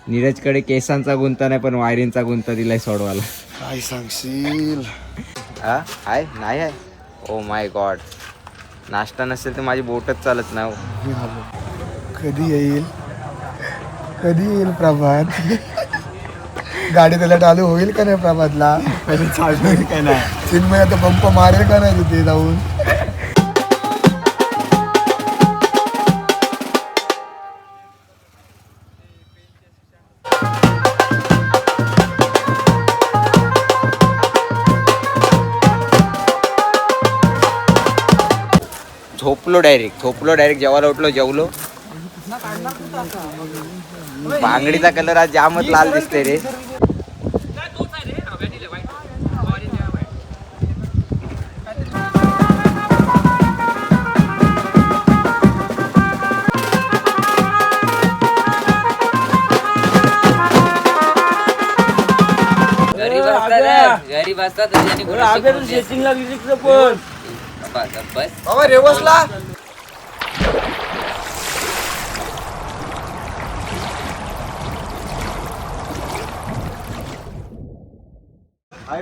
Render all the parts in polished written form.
नीरजकडे केसांचा गुंता नाही पण वायरिंगचा गुंता दिलाय सोडवायला. काय सांगशील? आहे नाही आहे. ओ माय गॉड, नाश्ता नसेल तर माझी बोटच चालत नाही. मी आलो. कधी येईल प्रभात? गाडी त्याला चालू होईल का नाही प्रभातला? चालू होईल का नाही? चिन्मय आता पंप मारेल का नाही तिथे जाऊन? झोपलो डायरेक्ट जेवायला उठलो, जेवलो. बांगडीचा कलर आज जामच लाल दिसते रे. गरीब असतात बाबा रेवसला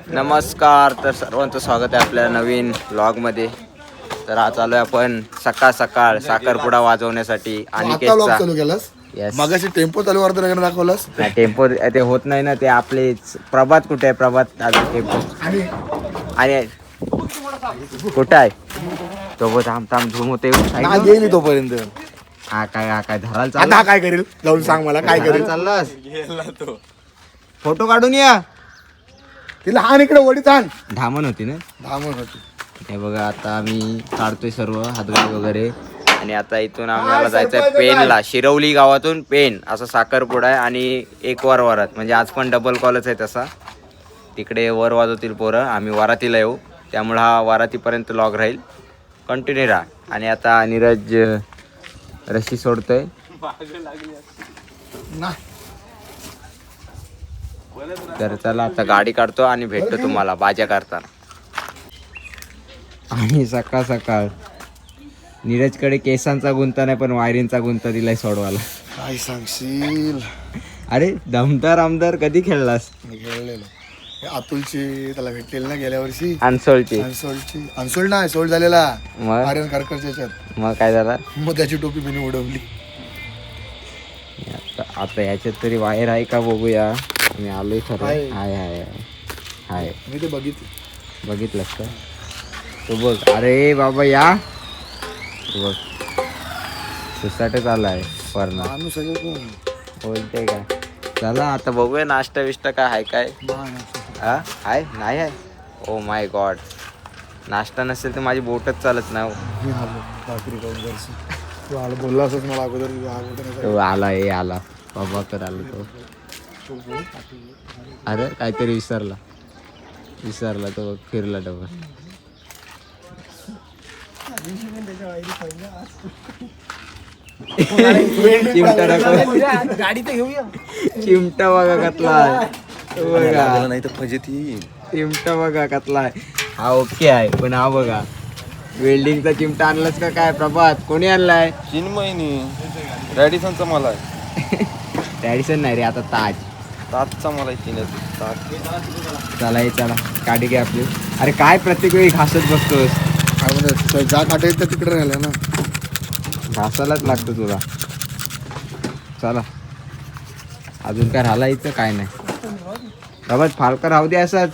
नमस्कार, तर सर्वांचं स्वागत आहे आपल्या नवीन व्लॉगमध्ये. तर आज आलोय आपण सकाळ साखरपुडा वाजवण्यासाठी. आणि आता व्लॉग चालू केलास? Yes. मगाशी टेम्पो चालू करताना दाखवलास. टेम्पो ते होत नाही ना, ते आपले प्रभात कुठे आहे? प्रभात अजून टेम्पो आणि कुठं आहे तो? थांब झूम होते. गेली तोपर्यंत. हा काय धरायला आता चालला? काय करेल जाऊन सांग मला, काय करेल? चाललास? फोटो काढून या. तिला हान इकडे वडीत हान. धामण होती ना? धामण होती. हे बघा, आता आम्ही काढतोय सर्व हातगाडी वगैरे. आणि आता इथून आम्हाला जायचंय पेनला. शिरवली गावातून पेन असा साखरपुडा आहे. आणि एक वरात म्हणजे आज पण डबल कॉलच आहे तसा. तिकडे वर वाजवतील पोरं, आम्ही वरातीला येऊ. त्यामुळे हा वरातीपर्यंत लॉग राहील, कंटिन्यू राहा. आणि आता नीरज रशी सोडतोय. तर चला आता गाडी काढतो आणि भेटतो तुम्हाला बाजा करताना. आणि सकाळ नीरजकडे केसांचा गुंता नाही पण वायरिंगचा गुंता दिलाय सोडवायला. काय सांगशील? अरे दमदार आमदार कधी खेळलास? मी खेळलेलो. अतुलची त्याला भेटलेली ना गेल्या वर्षी. अनसोलची अनसोल्ड नाही, सोल्ड झालेला मग आर्यन करकरच्या याच्यात. मग काय झालं? मग त्याची टोपी मी उडवली. आता ह्याच्यात तरी वायर आहे का बघूया. मी आलोय खरं. आहे. हाय मी ते बघितलं. बघितलंस का? तो बघ. अरे बाबा या, तो बघ सुसाटच आलाय वरना. माणूस सगळं कोण? बोलते का? चला आता बघूया नाश्ता विष्टा काय आहे काय. आहे नाही आहे. ओ माय गॉड, नाश्ता नसेल तर माझी बोटच चालत नाही. मी आलो भाकरी खाऊन घरची. तू आला बोलला असंच मला अगोदर. तो आला बाबा कर आला तो. अरे काहीतरी विसरला तो, फिरला डबल. चिमटा बघा कतला बघा, नाही तर फजिती. चिमटा बघा कतला आहे. हा ओके आहे, पण हा बघा वेल्डिंगचा चिमटा आणलास का काय प्रभात? कोणी आणलाय? चिन्मयनी. रॅडिसनचा मला आहे. रॅडिसन नाही रे, आता ताजचा मला आहे. चला गाडी घे आपली. अरे काय प्रत्येक वेळी घासत बसतोस? जा काटा येत तिकडे राहिला ना, घासायलाच लागतं तुला. चला अजून काय राहिला इथं? काय नाही प्रभात, फालका राहू दे असंच.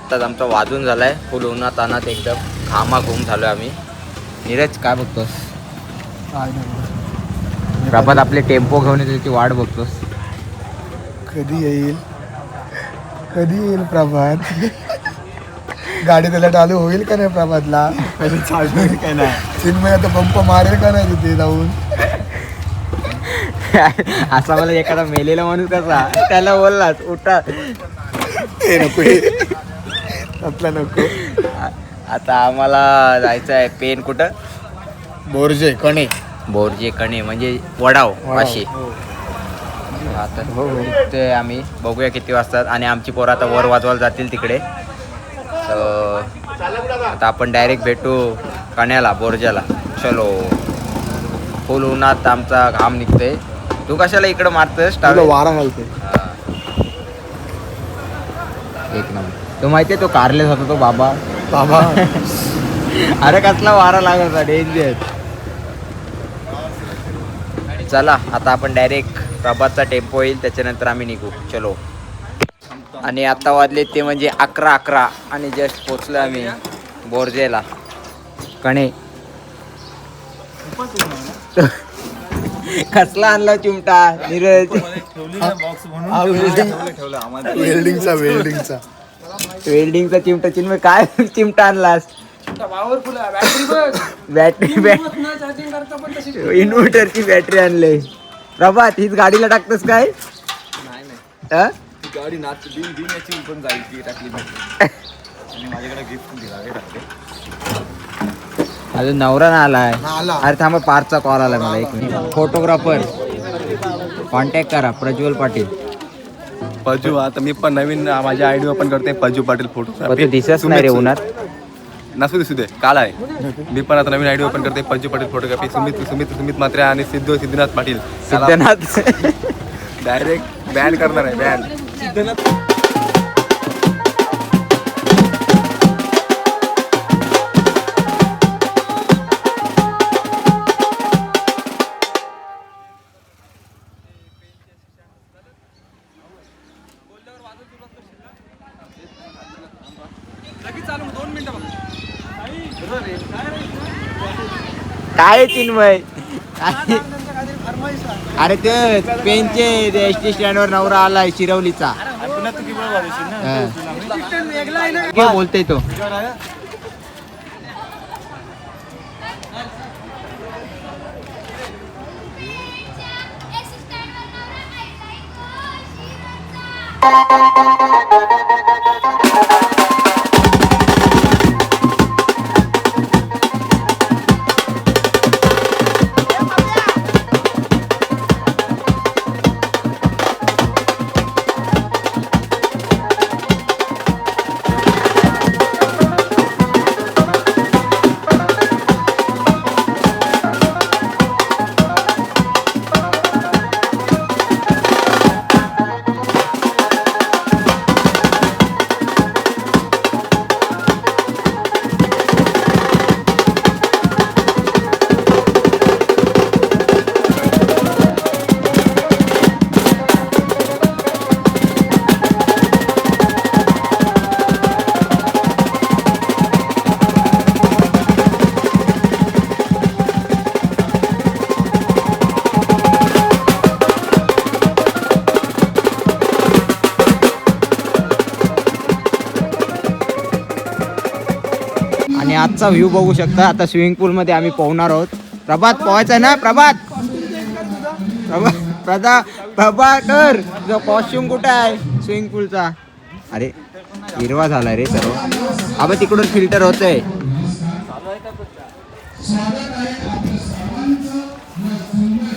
आत्ताच आमचा वाजून झालाय फुल उन्हात तानात एकदम घामाघूम झालोय आम्ही. नीरज काय बघतोस? काय नाही प्रभात आपले टेम्पो घेऊन येतो त्याची वाट बघतोस. कधी येईल प्रभात? गाडी त्याला चालू होईल का नाही प्रभातला? चालू होईल का नाही? चिन्मय आता पंप मारेल का नाही तिथे जाऊन? असा मला एखादा मेलेला माणूस कसा त्याला बोललास उठा ते नको आपला नको. आता आम्हाला जायचं आहे पेन कुठं? बोरजे कणे बोरजे कणे म्हणजे वडाव वाशी. आता ते आम्ही बघूया किती वाजतात आणि आमची पोरं आता वर वाजवायला जातील तिकडे. आता आपण डायरेक्ट भेटू कण्याला बोरजाला. चलो. फुल उन्हात आमचा घाम निघतोय. तू कशाला इकडं मारतोस? वारा घालते एक नंबर. तो माहितीये तो कारलेस होता तो बाबा. अरे कसला वारा लागत होता डेंजर. चला आता आपण डायरेक्ट प्रभातचा टेम्पो येईल त्याच्यानंतर आम्ही निघू. चलो. आणि आता वाजले ते म्हणजे 11 आणि जस्ट पोचलो आम्ही बोरजेला कणे. कसला आणला चिमटा नीरज? वेल्डिंगचा चिमटा. चिन्मय काय चिमटा आणलास? बॅटरी इन्व्हर्टरची बॅटरी आणले. प्रभात हीच गाडीला टाकतोस काय? गाडी दिन पण जायची टाकली माझ्याकडे गिफ्ट दिला. अजून नवरा ना आलाय. अरे थांबा पारचा कॉल आलाय मला. एक मिनिट. फोटोग्राफर कॉन्टॅक्ट करा प्रज्वल पाटील. पजू आता मी पण नवीन माझ्या आयडी ओपन करते पजू पाटील फोटो. दिसत नाही रे उन्हात. नसू दे काल आहे. मी पण आता नवीन आयडी ओपन करते पजू पाटील फोटोग्राफी. सुमित मात्रे आणि सिद्धनाथ पाटील. सिद्धनाथ डायरेक्ट बॅन करणार आहे. बॅन सिद्धनाथ. काय चिन्मय? अरे ते पेनचे एसटी स्टँडवर नवरा आलाय शिरवलीचा. काय बोलतोय तो? आणि आजचा व्ह्यू बघू शकता. आता स्विमिंग पूल मध्ये आम्ही पोहणार आहोत. प्रभात पोहायचं ना? प्रभात प्रभाकर तुझा कॉस्ट्युम कुठे आहे स्विमिंग पूलचा? अरे हिरवा झालाय रे सर्व. अबे तिकडून फिल्टर होतंय.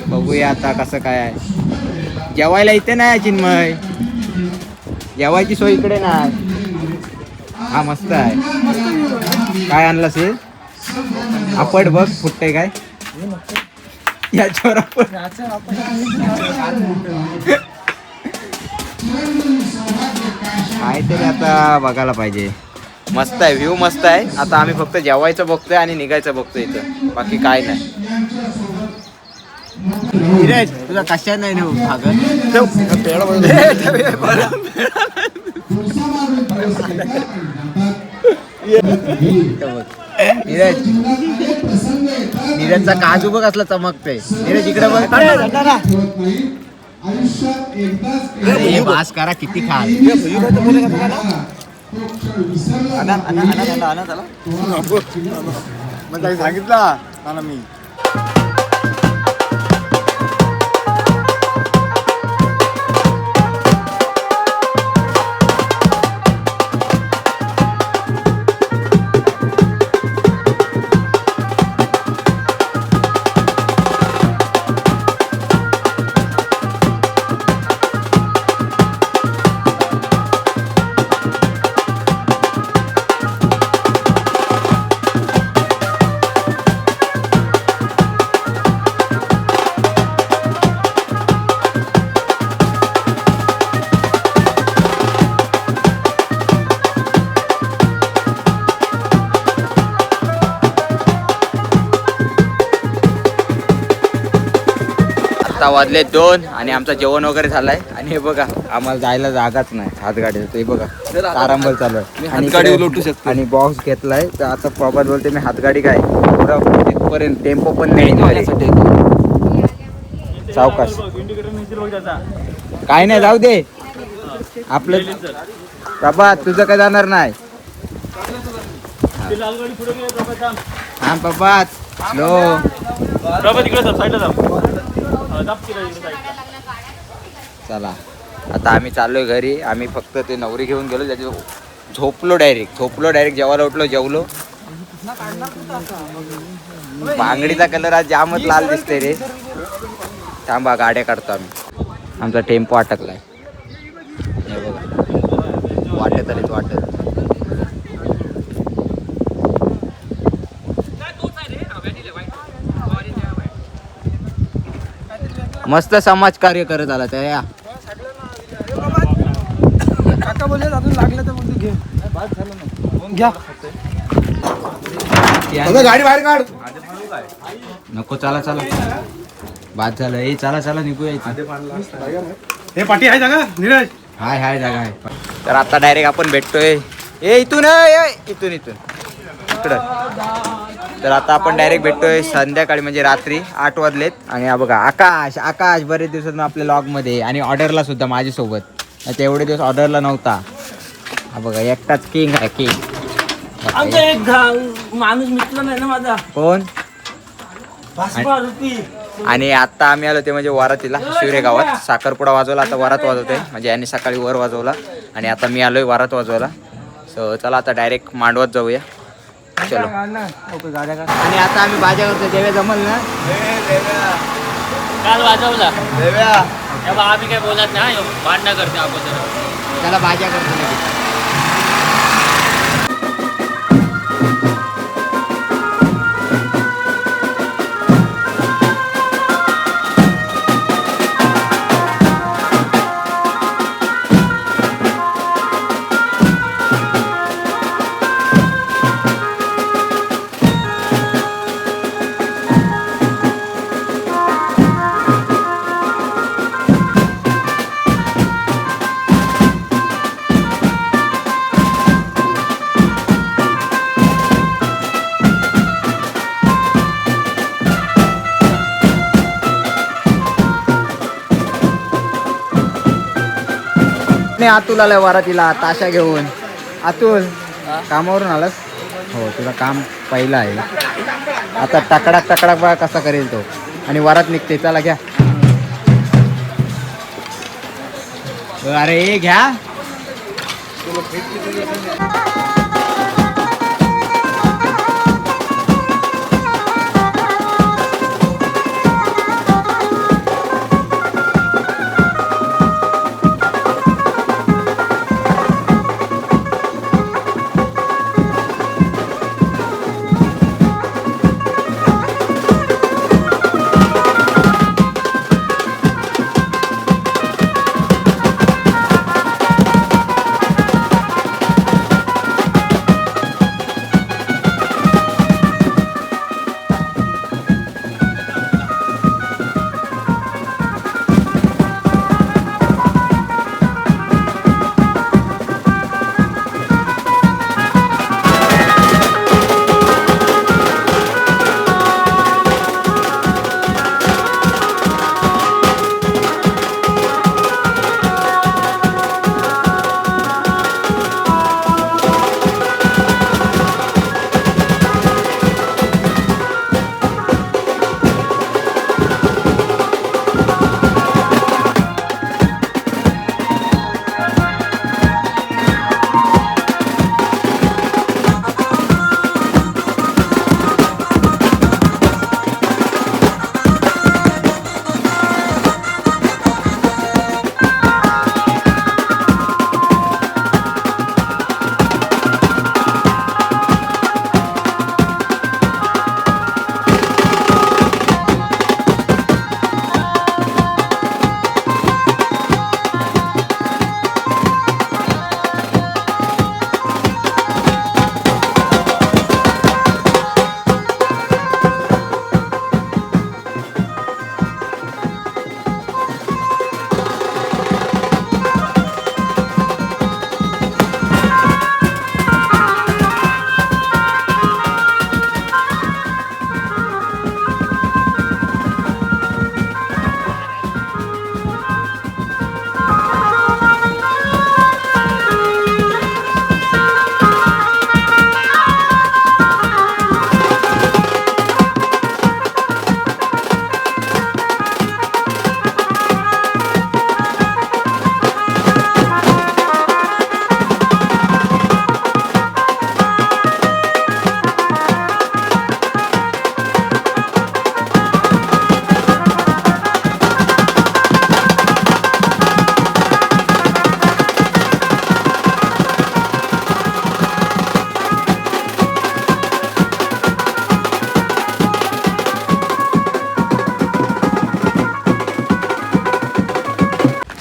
बघूया आता कसं काय आहे. जेवायला इथे नाही चिन्मय. जेवायची सोय इकडे नाही. हा मस्त आहे. काय आणलास हे? आपट बघ फुटतंय काय याच्यावर. आपण काहीतरी आता बघायला पाहिजे. मस्त आहे व्ह्यू मस्त आहे. आता आम्ही फक्त जेवायचं बघतोय आणि निघायचं बघतोय इथं. बाकी काय नाही. तुझा कशा नाही भागत. नीरज नीरजचा काजू बघ असला चमकतोय. नीरज इकडे बघ. अरे बास करा किती खाल. सांगितलं मी आता वाजले 2 आणि आमचं जेवण वगैरे झालंय. आणि हे बघा आम्हाला जायला जागाच नाही हातगाडीचं. ते बघा तारांबळ चालू आहे आणि हातगाडी उलटू शकतो. आणि बॉक्स घेतलाय. तर आता प्रभात बोलते मी हातगाडी काय पुरा तिथपर्यंत टेम्पो पण नाही सावकाश काय नाही जाऊ दे आपलं. प्रभात तुझं काय जाणार नाही. हा प्रभात लो चला आता आम्ही चाललोय घरी. आम्ही फक्त ते नवरी घेऊन गेलो. त्याची झोपलो डायरेक्ट जेवायला उठलो जेवलो. बांगडीचा कलर आज जामच लाल दिसतोय रे. थांबा गाड्या काढतो आम्ही. आमचा टेम्पो अटकलाय हे बघा. वाटत आले वाटत मस्त समाज कार्य करत आला त्या या. काका बोलले अजून लागलं तर मग घे. घ्या गाडी बाहेर काढ. नको चला चला बाद झालं. ए चला चला निघूया. हे पाठी आहे जागा नीरज. हाय जागा आहे. तर आता डायरेक्ट आपण भेटतोय इथून इथून इकडं. तर आता आपण डायरेक्ट भेटतोय संध्याकाळी म्हणजे रात्री 8 वाजलेत. आणि हा बघा आकाश बरेच दिवसात आपल्या लॉग मध्ये. आणि ऑर्डरला सुद्धा माझ्यासोबत. तेवढे दिवस ऑर्डरला नव्हता. हा बघा एकटाच किंग आहे किंग. आमचा एक माणूस मित्र नाही ना माझा. कोण. आणि आता आम्ही आलो ते म्हणजे वरातीला शिवरे गावात. साखरपुडा वाजवला आता वरात वाजवतोय. म्हणजे यांनी सकाळी वर वाजवला आणि आता मी आलोय वरात वाजवायला. सो चला आता डायरेक्ट मांडवात जाऊया. चलो. आणि आता आम्ही बाजा करतो. देव्या जमल ना. काल वाजवला तेव्हा आम्ही काय बोलत नाही. भांडणं करते अगोदर. त्याला बाजा करतो लगेच. अतुल आलाय वरातीला ताशा घेऊन. अतुल कामावरून आलास. हो तुला काम पहिलं आहे. आता टकडाक बघा कसा करेल तो. आणि वरात निघते. चला घ्या. अरे घ्या.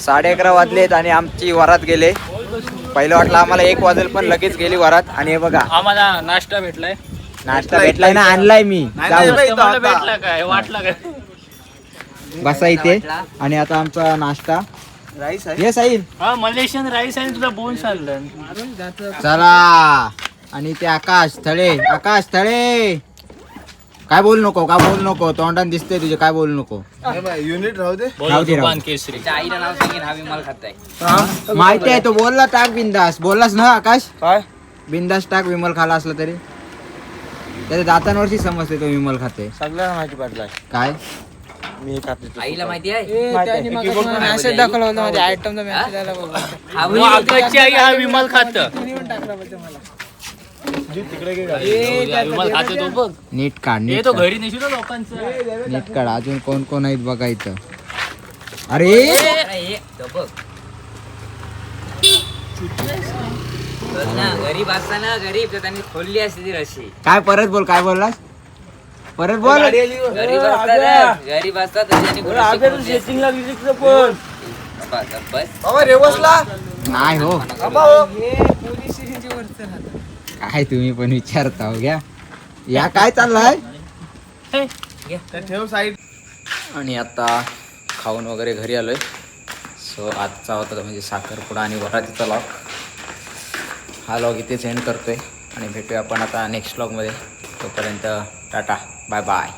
11:30 वाजलेत आणि आमची वरात गेले. पहिलं वाटलं आम्हाला 1 वाजेल पण लगेच गेली वरात. आणि हे बघा आम्हाला नाश्ता भेटलाय. नाश्ता भेटलाय ना, आणलाय मी. जाऊ तुम्हाला भेटला काय वाटला काय? बसा इथे. आणि आता आमचा नाश्ता राईस आहे. ये साहिल हा मलेशियन राईस आणि तुला बोन्स आणलं. चला. आणि ते आकाश थळे काय बोलू नको तोंडाने दिसतंय तुझे, काय बोलू नको. युनिट राहू दे. राहू दे, राहू दुकान दे. केसरी. आईला नाव सांगेन हा विमल खाताय. माहिती आहे तो बोलला टाक बिंदास. बोललास ना आकाश? काय बिंदास टाक. विमल खाला असला तरी त्याच्या दातांवरची समजते तो विमल खाते. सगळ्यांना माहिती पडलाय. काय मी खाते. आईला माहिती आहे मेसेज दाखवला होता माझ्या आयटमचा मेसेज आला बघा. हा मग आकाशची आई हा विमल खात. विमल खाते तो बघ. नीट काढ, हे नीट तो काढ, घरी नेशील ना लोकांचं. नीट काढ. अजून कोण कोण आहेत बघा इथं. अरे बघ ना, गरीब असताना गरीब तर त्यांनी खोलली असते ती रशी. काय परत बोल, काय बोललास? परत बोल. गरीब असतात त्यांनी बस बाबा रेवसला नाही हो, पोलीस स्टेशनच्या वरचं राहतं. काय तुम्ही पण विचारता हो. घ्या या काय चाललंय. ठेव साईड. आणि आता खाऊन वगैरे घरी आलोय. सो आजचा होता म्हणजे साखरपुडा आणि वरातीचा लॉग. हा लॉग इथेच एंड करतोय आणि भेटूया आपण आता नेक्स्ट लॉगमध्ये. तोपर्यंत टाटा, बाय बाय.